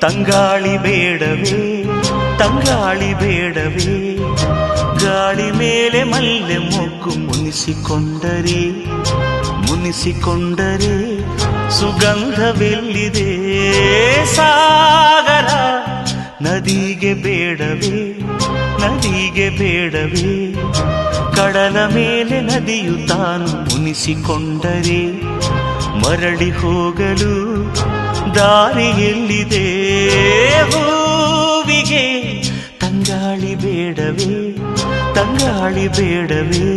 ತಂಗಾಳಿ ಬೇಡವೇ, ತಂಗಾಳಿ ಬೇಡವೇ. ಗಾಳಿ ಮೇಲೆ ಮಲ್ಲೆ ಮೊಗ್ಗು ಮುನಿಸಿಕೊಂಡರೆ, ಮುನಿಸಿಕೊಂಡರೆ ಸುಗಂಧವೆಲ್ಲಿದೆ. ಸಾಗರ ನದಿಗೆ ಬೇಡವೇ, ನದಿಗೆ ಬೇಡವೇ. ಕಡಲ ಮೇಲೆ ನದಿಯು ತಾನು ಮುನಿಸಿಕೊಂಡರೆ ಮರಳಿ ಹೋಗಲು ದಾರಿ ಎಲ್ಲಿದೆ. ಹೂವಿಗೆ ತಂಗಾಳಿ ಬೇಡವೇ, ತಂಗಾಳಿ ಬೇಡವೇ.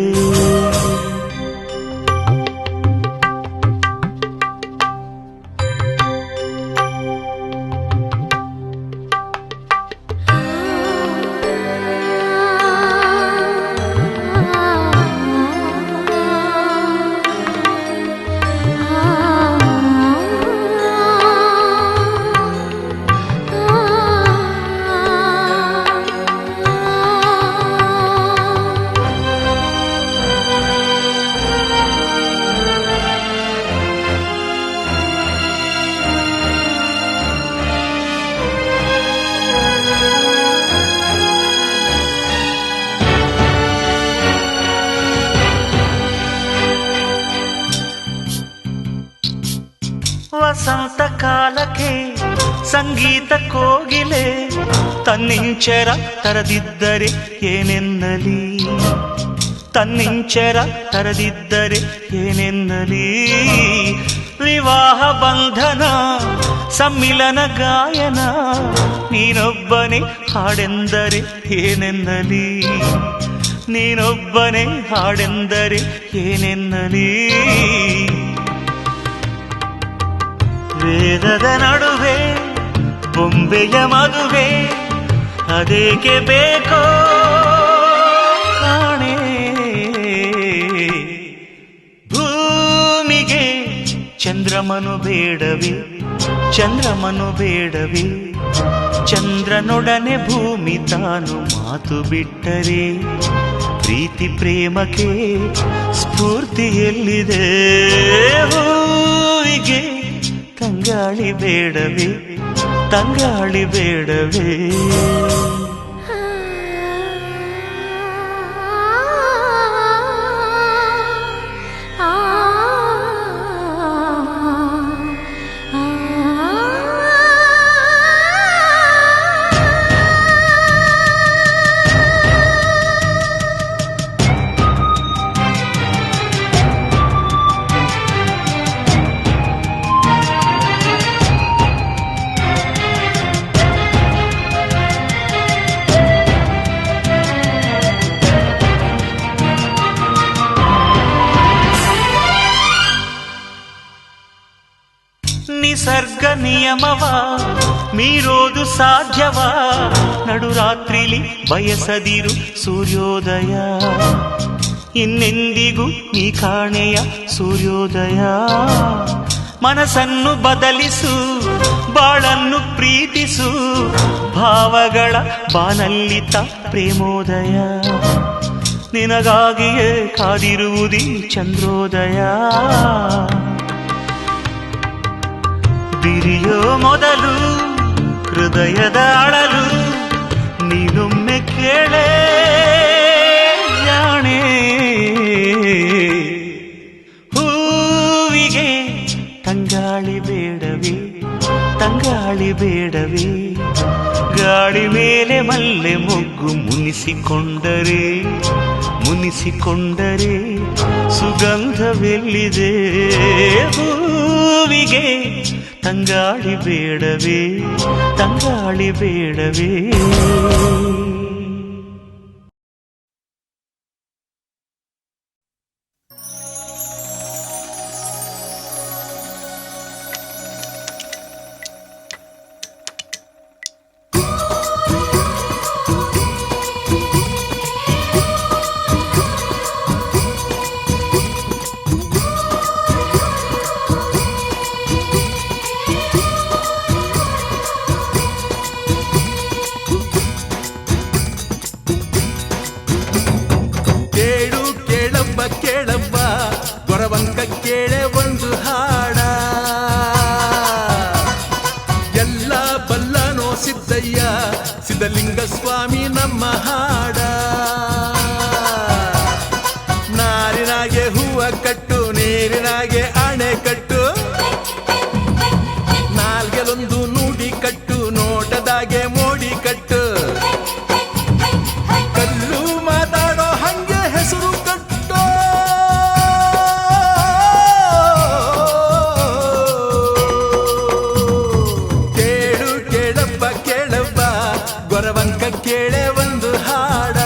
ವಸಂತ ಕಾಲಕ್ಕೆ ಸಂಗೀತ ಕೋಗಿಲೆ ತನ್ನಿಂಚರ ತರದಿದ್ದರೆ ಏನೆನ್ನಲಿ, ತನ್ನಿಂಚರ ತರದಿದ್ದರೆ ಏನೆನ್ನಲಿ. ವಿವಾಹ ಬಂಧನ ಸಮ್ಮಿಲನ ಗಾಯನ ನೀನೊಬ್ಬನೇ ಹಾಡೆಂದರೆ ಏನೆನ್ನಲಿ, ನೀನೊಬ್ಬನೇ ಹಾಡೆಂದರೆ ಏನೆನ್ನಲಿ. ವೇದದ ನಡುವೆ ಬೊಂಬೆಯ ಮದುವೆ ಅದೇಕೆ ಬೇಕೋ ಕಾಣೆ. ಭೂಮಿಗೆ ಚಂದ್ರಮನು ಬೇಡವೇ, ಚಂದ್ರಮನು ಬೇಡವೇ. ಚಂದ್ರನೊಡನೆ ಭೂಮಿ ತಾನು ಮಾತು ಬಿಟ್ಟರೆ ಪ್ರೀತಿ ಪ್ರೇಮಕ್ಕೆ ಸ್ಫೂರ್ತಿ ಎಲ್ಲಿದೆ. ಹೂವಿಗೆ ತಂಗಾಳಿ ಬೇಡವೇ, ತಂಗಾಳಿ ಬೇಡವೇ. ನಿಸರ್ಗ ನಿಯಮವ ಮೀರೋದು ಸಾಧ್ಯವಾ ನಡುರಾತ್ರಿಲಿ ಬಯಸದಿರು ಸೂರ್ಯೋದಯ ಇನ್ನೆಂದಿಗೂ ನೀ ಕಾಣೆಯ ಸೂರ್ಯೋದಯ ಮನಸ್ಸನ್ನು ಬದಲಿಸು ಬಾಳನ್ನು ಪ್ರೀತಿಸು ಭಾವಗಳ ಬಾನಲ್ಲಿತ ಪ್ರೇಮೋದಯ ನಿನಗಾಗಿಯೇ ಕಾದಿರುವುದೀ ಚಂದ್ರೋದಯ ಬಿರಿಯೋ ಮೊದಲು ಹೃದಯದ ಅಳಲು ನೀನೊಮ್ಮೆ ಕೇಳೇ ಜಾಣೆ ಹೂವಿಗೆ ತಂಗಾಳಿ ಬೇಡವೇ ತಂಗಾಳಿ ಬೇಡವೇ ಗಾಳಿ ಮೇಲೆ ಮಲ್ಲೆ ಮೊಗ್ಗು ಮುನಿಸಿಕೊಂಡರೆ ಸುಗಂಧವೆಲ್ಲಿದೆ ಹೂವಿಗೆ ತಂಗಾಳಿ ಬೇಡವೇ ತಂಗಾಳಿ ಬೇಡವೇ ಕೇಳೆ ಒಂದು ಹಾಡ ಎಲ್ಲ ಬಲ್ಲನೋ ಸಿದ್ದಯ್ಯ ಸಿದ್ಧಲಿಂಗ ಸ್ವಾಮಿ ನಮ್ಮ ಹಾಡ ನಾರಿನಾಗೆ ಹೂವ ಕಟ್ಟು ನೀರಿನಾಗೆ ಆಣೆ ಕಟ್ಟು ನಾಲ್ಗೆಲೊಂದು ನುಡಿ ಕಟ್ಟು ನೋಟದಾಗೆ ಮೋಡಿ ಕಟ್ಟು ಕಲ್ಲು ಮಾತಾಡೋ ಹಂಗೆ ಹೆಸರು ಕಟ್ಟು ಕೇಳು ಕೇಳಪ್ಪ ಕೇಳಪ್ಪ ಗೊರವಂಕ ಕೇಳೆ ಒಂದು ಹಾಡ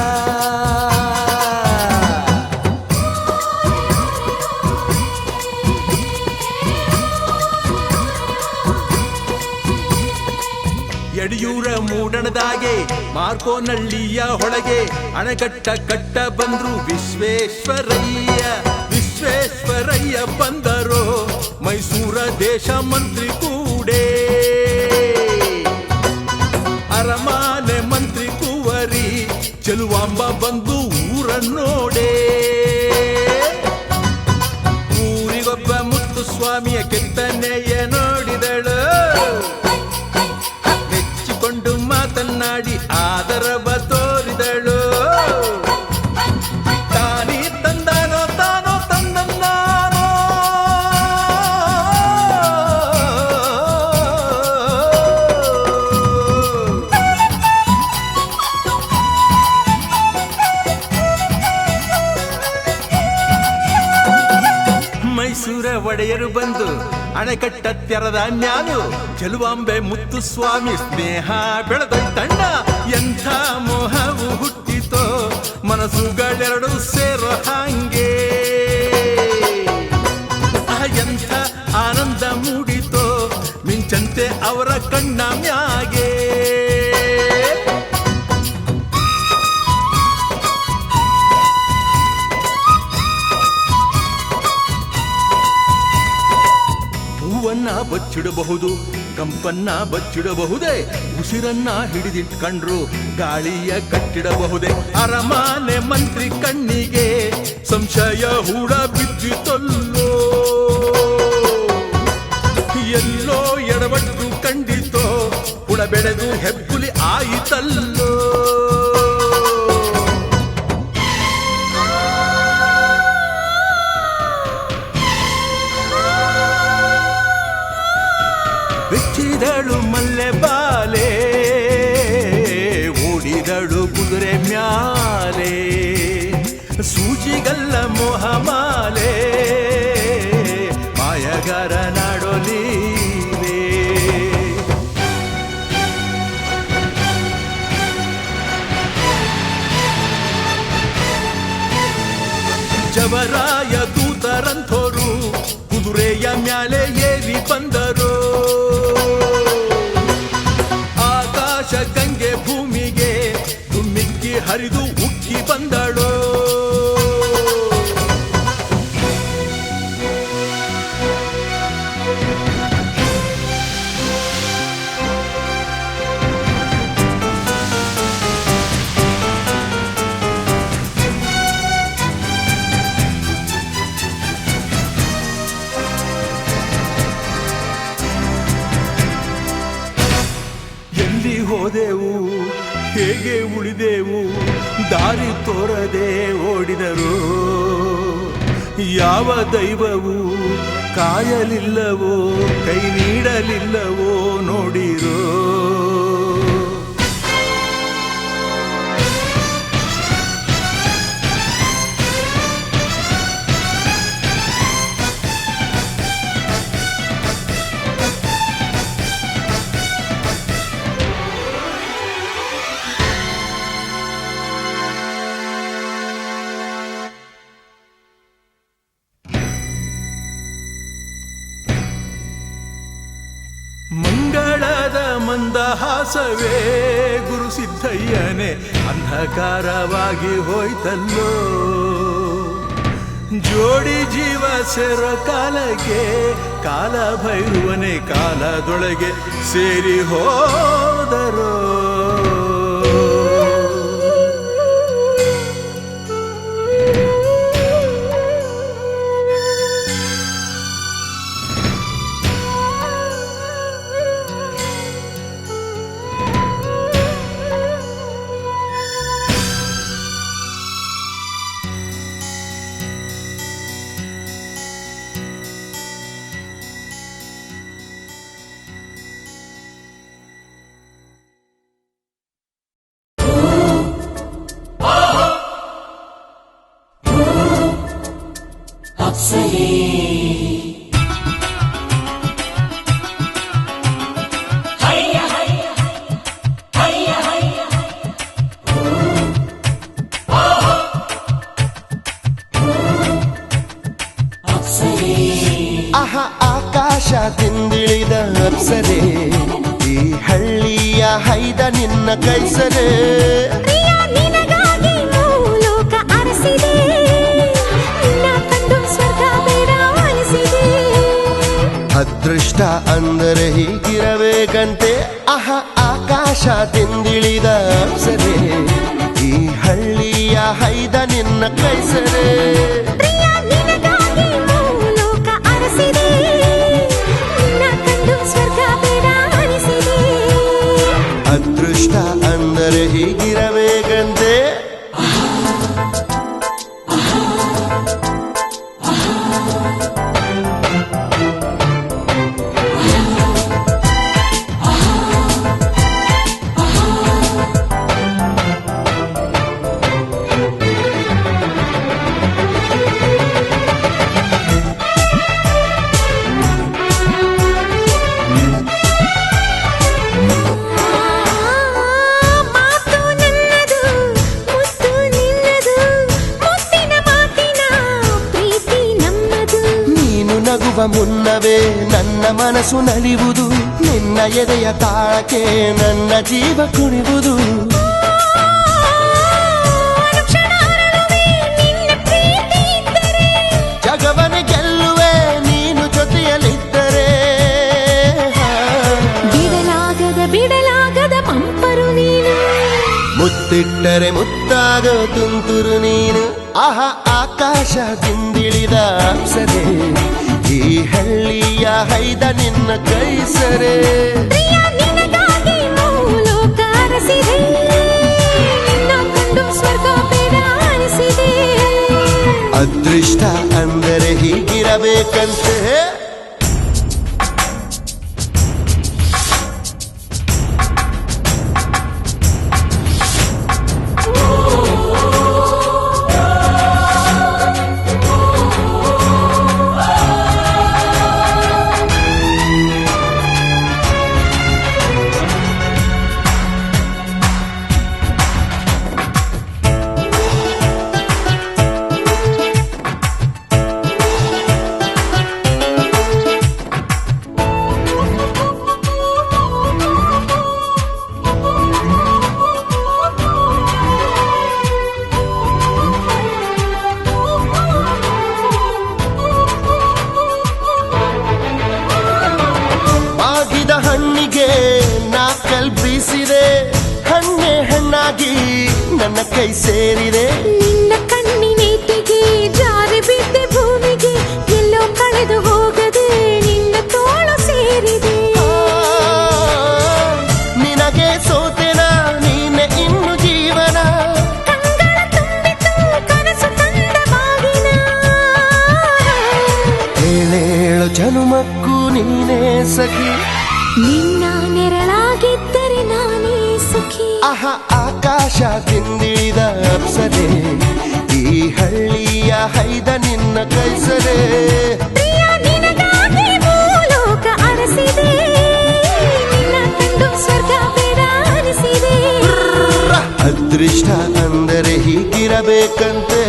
ಯಡಿಯೂರ ಮೂಡಣದಾಗೆ ಮಾರ್ಕೋನಹಳ್ಳಿಯ ಹೊಳಗೆ ಅಣೆಕಟ್ಟ ಕಟ್ಟ ಬಂದ್ರು ವಿಶ್ವೇಶ್ವರಯ್ಯ ಬಂದರು ಮೈಸೂರ ದೇಶ ಮಂತ್ರಿ ಕೂಡೇ ಅರಮಾನೆ ಮಂತ್ರಿ ಕುವರಿ ಚೆಲುವಾಂಬ ಬಂದು ಊರನ್ನೋಡೇ ಊರಿಗೊಬ್ಬ ಮುತ್ತು ಸ್ವಾಮಿಯ ಕೆತ್ತನೆಯ ನೋಡಿದಳು ಮೆಚ್ಚಿಕೊಂಡು ಮಾತನಾಡಿ ಆದರವ ತೋರಿದಳು ತಾನಿ ತಂದಾನೋ ತಾನೋ ತಂದನ್ನಾನೋ ಮೈಸೂರ ಒಡೆಯರು ಬಂದು ಅಣೆಕಟ್ಟ ತೆರದ ಮ್ಯಾಲು ಚೆಲುವಾಂಬೆ ಮುತ್ತು ಸ್ವಾಮಿ ಸ್ನೇಹ ಬೆಳೆದೊಯ್ತಣ್ಣ ಎಂಥ ಮೋಹವು ಹುಟ್ಟಿತೋ ಮನಸ್ಸುಗಳೆರಡು ಸೇರೋ ಹಾಂಗೆ ಎಂಥ ಆನಂದ ಮೂಡಿತೋ ಮಿಂಚಂತೆ ಅವರ ಕಣ್ಣ ಮ್ಯಾಗೆ ಹೂವನ್ನ ಬಚ್ಚಿಡಬಹುದು ಕಂಪನ್ನ ಬಚ್ಚಿಡಬಹುದೇ ಉಸಿರನ್ನ ಹಿಡಿದಿಟ್ಕೊಂಡ್ರು ಗಾಳಿಯ ಕಟ್ಟಿಡಬಹುದೇ ಅರಮಾನೆ ಮಂತ್ರಿ ಕಣ್ಣಿಗೆ ಸಂಶಯ ಹೂಡ ಬಿದ್ದಿತಲ್ಲೋ ಎಲ್ಲೋ ಎಡವಟ್ಟು ಕಂಡಿತೋ ಹುಳ ಬೆಳೆದು ಹೆಬ್ಬುಲಿ ಆಯಿತಲ್ಲೋ ಬೆಚ್ಚಿದಳು ಮಲ್ಲೆ ಬಾಲೆ ಓಡಿದಳು ಕುದುರೆ ಮ್ಯಾಲೆ ಸೂಜಿಗಲ್ಲ ಮೋಹಮಾಲೆ ಮಾಯಗಾರ ನಾಡೋಲೀಲೆ ಜವರಾಯ ದೂತರಂಥೋರು ಕುದುರೆಯ ಮ್ಯಾಲೆ ಏರಿ ಬಂದರು ಗಂಗೆ ಭೂಮಿಗೆ ಧುಮ್ಮಿಕ್ಕಿ ಹರಿದು ಉಕ್ಕಿ ಬಂದಳು. ಎಲ್ಲಿ ಹೋದೆವು ಹೇಗೆ ಉಳಿದೆವು ದಾರಿ ತೋರದೆ ಓಡಿದರು. ಯಾವ ದೈವವು ಕಾಯಲಿಲ್ಲವೋ ಕೈ ನೀಡಲಿಲ್ಲವೋ ನೋಡಿರೋ. ಮಂಗಳದ ಮಂದಹಾಸವೇ ಗುರುಸಿದ್ದಯ್ಯನೇ ಅಂಧಕಾರವಾಗಿ ಹೋಯ್ತಲ್ಲೋ. ಜೋಡಿ ಜೀವ ಸೇರೋ ಕಾಲಕ್ಕೆ ಕಾಲ ಭೈರುವನೇ ಕಾಲದೊಳಗೆ ಸೇರಿ ಹೋದರೋ. ಆಕಾಶದಿಂದಿಳಿದ ಅಪ್ಸರೆ ಈ ಹಳ್ಳಿಯ ಹೈದ ನಿನ್ನ ಕೈಸರೆ. ಲೋಕ ಅರಸಿದೆ ನಿನ್ನ ತಂದು ಸ್ವರ್ಗ ಬೇಡ ಅನಿಸಿದೆ. ಅದೃಷ್ಟ ಅಂದರೆ ಹೀಗಿರಬೇಕಂತೆ. ಆಕಾಶದಿಂದಿಳಿದ ಅಪ್ಸರೆ ಈ ಹಳ್ಳಿಯ ಹೈದ ನಿನ್ನ ಕೈಸರೆ. ಅದೃಷ್ಟ ಅಂದರೆ ಹೀಗಿರಬೇಕಂತೆ. ಮುನ್ನವೇ ನನ್ನ ಮನಸ್ಸು ನಲಿಯುವುದು ನಿನ್ನ ಎದೆಯ ತಾಳಕ್ಕೆ ನನ್ನ ಜೀವ ಕುಣಿವುದು. ಜಗವನೆ ಗೆಲ್ಲುವೆ ನೀನು ಜೊತೆಯಲ್ಲಿದ್ದರೆ. ಬಿಡಲಾಗದ ಪಂಪರು ನೀನು ಮುತ್ತಿಟ್ಟರೆ ಮುತ್ತಾಗೋ ತುಂತುರು ನೀನು. ಆಕಾಶದಿಂದಿಳಿದ ಅಪ್ಸರೆ ಈ ಹಳ್ಳಿಯ ಹೈದ ನಿನ್ನ ಕೈಸರೆ. ಲೋಕ ಅರಸಿದೆ ನಿನ್ನ ಕಂಡು ಸ್ವರ್ಗ ಬೇಡ ಅನಿಸಿದೆ. ಅದೃಷ್ಟ ಅಂದರೆ ಹೀಗಿರಬೇಕಂತೆ. ತಾನಾಗಿ ನನ್ನ ಕೈ ಸೇರಿದೆ. ನಿನ್ನ ಕಣ್ಣಿನೇಟಿಗೆ ಜಾರಿ ಬಿದ್ದೆ ಭೂಮಿಗೆ, ಎಲ್ಲೋ ಕಳೆದು ಹೋಗದೆ ನಿನ್ನ ತೋಳು ಸೇರಿದೆ. ನಿನಗೆ ಸೋತೆನ ನೀನೆ ಇನ್ನು ಜೀವನ, ಕಂಗಳ ತುಂಬಿತು ಕನಸು ತಂದ ಬಾಗಿನ. ಏಳೇಳು ಜನುಮಕ್ಕೂ ನೀನೇ ಸಖಿ, ನಿನ್ನ ನೆರಳಾಗಿದ್ದರೆ ನಾನೇ ಸುಖಿ. ಆಹ ಆಕಾಶ ತಿಂದಿಳಿದ ಅಪ್ಸರೆ, ಈ ಹಳ್ಳಿಯ ಹೈದ ನಿನ್ನ ಕೈಸರೆ. ಪ್ರಿಯ ನಿನಗಾಗಿ ಭೂಲೋಕ ಅರಸಿದೆ, ನಿನ್ನ ಕಂಡು ಸ್ವರ್ಗ ಬೇಡ ಅನಿಸಿದೆ. ಅದೃಷ್ಟ ಅಂದರೆ ಹೀಗಿರಬೇಕಂತೆ.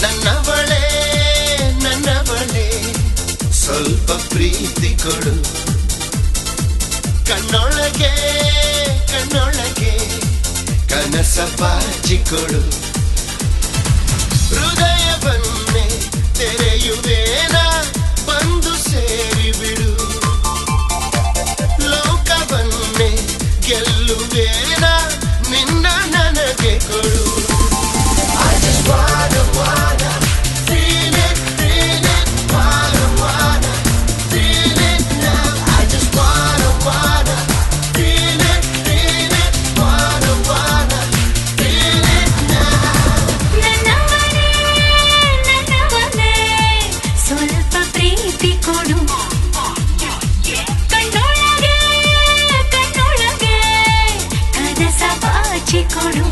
ನನ್ನವಳೇ ಸ್ವಲ್ಪ ಪ್ರೀತಿ ಕೊಡು, ಕಣ್ಣೊಳಗೆ ಕನಸ ಬಾಚಿಕೊಡು. ಹೃದಯವನ್ನೇ ತೆರೆಯುವೇನ ಬಂದು ಸೇರಿಬಿಡು, ಲೋಕವನ್ನೇ ಗೆಲ್ಲುವೇನ ನಿನ್ನ ನನಗೆ ಕೊಡು. I just wanna feel it, wanna feel it now. I just wanna feel it, wanna feel it now. ನನ್ನವನೇ ಸ್ವಲ್ಪ ಪ್ರೀತಿ ಕೊಡು, ಕಣ್ಣೊಳಗೆ ಕನಸ ಬಾಚಿಕೊಡು.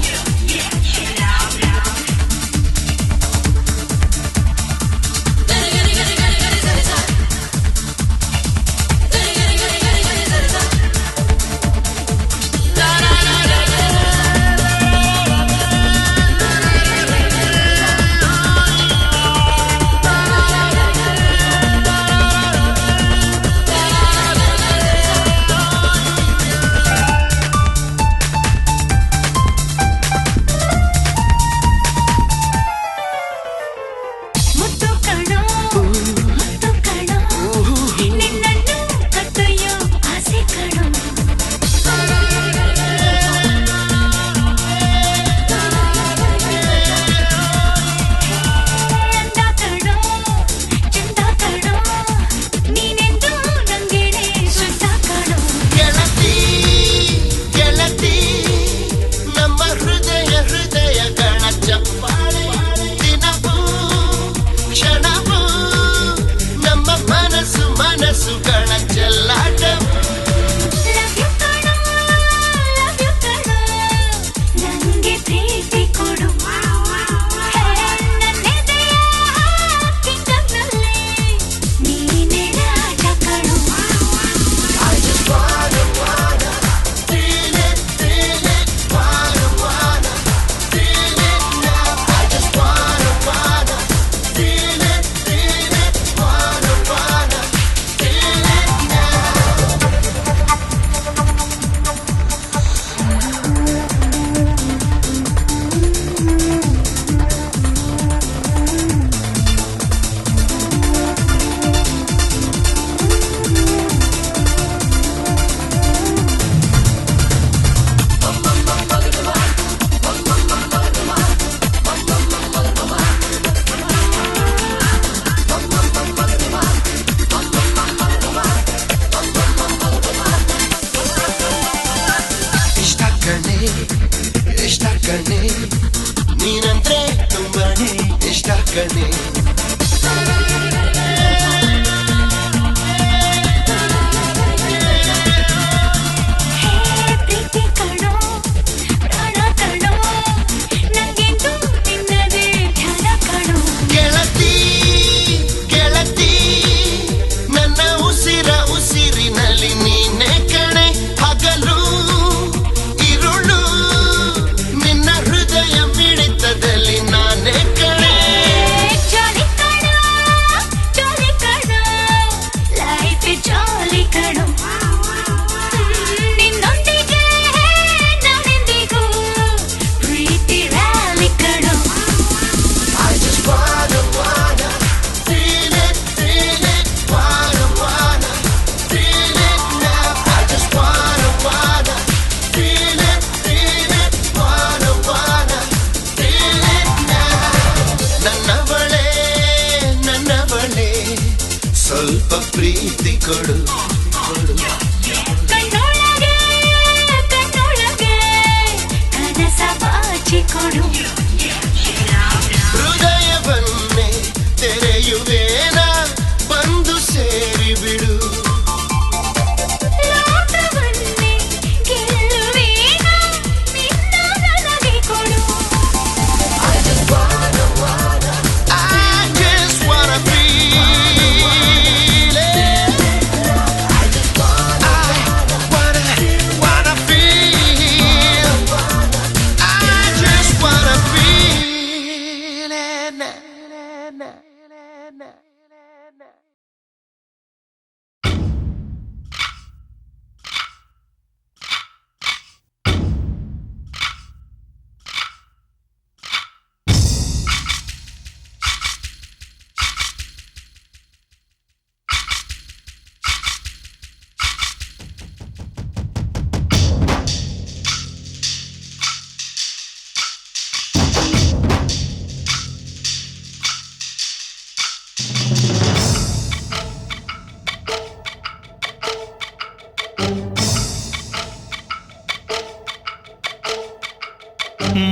ಕಣೆ.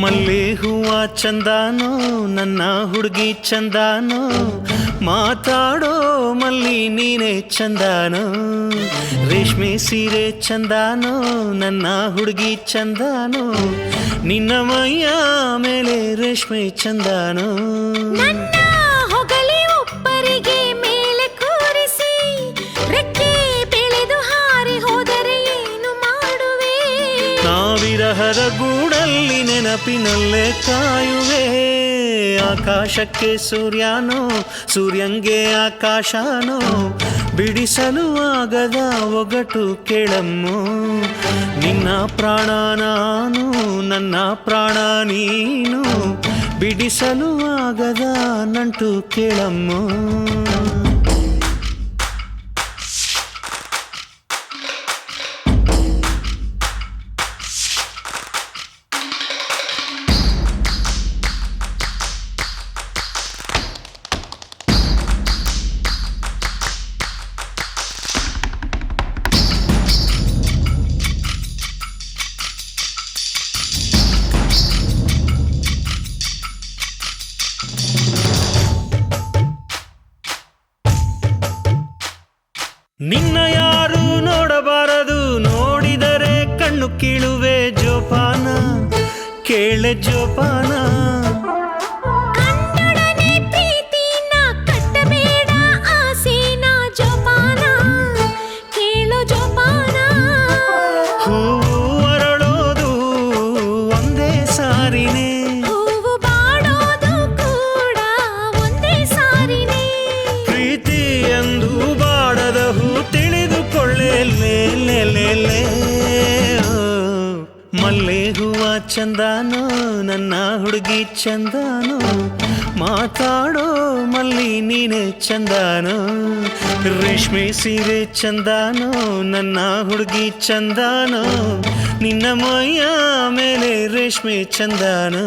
ಮಲ್ಲೆ ಹೂವ ಚಂದಾನೋ ನನ್ನ ಹುಡುಗಿ ಚಂದಾನೋ ಮಾತಾಡೋ ಮಲ್ಲಿ ನೀನೆ ಚಂದಾನೋ ರೇಷ್ಮೆ ಸೀರೆ ಚಂದಾನೋ ನನ್ನ ಹುಡುಗಿ ಚಂದಾನೋ ನಿನ್ನ ಮೈಯ ಮೇಲೆ ರೇಷ್ಮೆ ಚಂದಾನೋ ನನ್ನ ಹೊಗಲಿ ಒಬ್ಬರಿಗೆ ಮೇಲೆ ಕೂರಿಸಿ ರೆಕ್ಕೆ ಬೆಳೆದು ಹಾರಿ ಹೋದರೆ ಏನು ಮಾಡುವೆ ನಾವಿರಹದ ಗೂಡಲ್ಲಿ ನೆನಪಿನಲ್ಲೇ ಕಾಯುವೆ ಆಕಾಶಕ್ಕೆ ಸೂರ್ಯನೋ ಸೂರ್ಯಂಗೆ ಆಕಾಶನೋ ಬಿಡಿಸಲು ಆಗದ ಒಗಟು ಕೇಳಮ್ಮು ನಿನ್ನ ಪ್ರಾಣ ನಾನು ನನ್ನ ಪ್ರಾಣ ನೀನು ಬಿಡಿಸಲು ಆಗದ ನಂಟು ಕೇಳಮ್ಮು ನಿನ್ನ ಯಾರು ನೋಡಬಾರದು ನೋಡಿದರೆ ಕಣ್ಣು ಕೀಳುವೆ ಜೋಪಾನ ಕೇಳೆ ಜೋಪಾನ ಕನ್ನಡನೆ ಪ್ರೀತಿನ ಕಟ್ಟಬೇಡ ಆಸೆನ ಜೋಪಾನ ಕೇಳೋ ಜೋಪಾನ ಹೂವು ಅರಳೋದು ಒಂದೇ ಸಾರಿನೇ ಹೂವು ಬಾಡೋದು ಕೂಡ ಒಂದೇ ಸಾರಿನೇ ಪ್ರೀತಿ ಎಂದು ಬಾಡದ ಹೂ ತಿಳಿದುಕೊಳ್ಳೆ ಮಲ್ಲೆ ಹೂವ ಚಂದಾನೋ ನನ್ನ ಹುಡುಗಿ ಚಂದಾನೋ ಮಾತಾಡೋ ಮಲ್ಲಿ ನೀನೆ ಚಂದಾನೋ ರೇಷ್ಮೆ ಸೀರೆ ಚಂದಾನೋ ನನ್ನ ಹುಡುಗಿ ಚಂದಾನೋ ನಿನ್ನ ಮೈಯ ಮೇಲೆ ರೇಷ್ಮೆ ಚಂದಾನೋ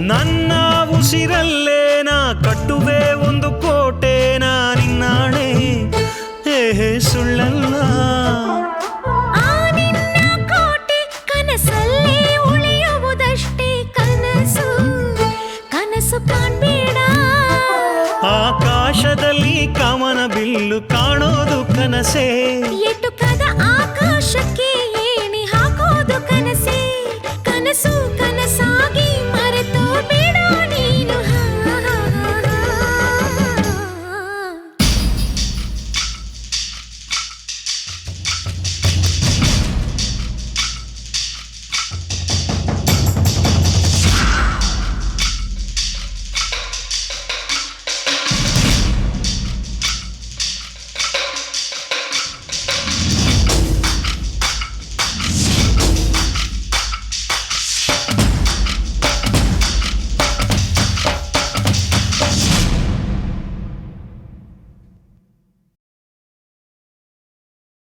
ನನ್ನ ಉಸಿರಲ್ಲೇನ ಕಟ್ಟುವೆ ಒಂದು ಕೋಟೆನ ನಿನ್ನಾಣೆ ಹೇ ಸುಳ್ಳಲ್ಲ ಆ ನಿನ್ನ ಕೋಟೆ ಕನಸಲ್ಲೇ ಉಳಿಯುವುದಷ್ಟೇ ಕನಸು ಕನಸು ಕಾಣ್ಬೇಡ ಆಕಾಶದಲ್ಲಿ ಕಾಮನ ಬಿಲ್ಲು ಕಾಣೋದು ಕನಸೇ ಎಟುಕದ ಆಕಾಶಕ್ಕೆ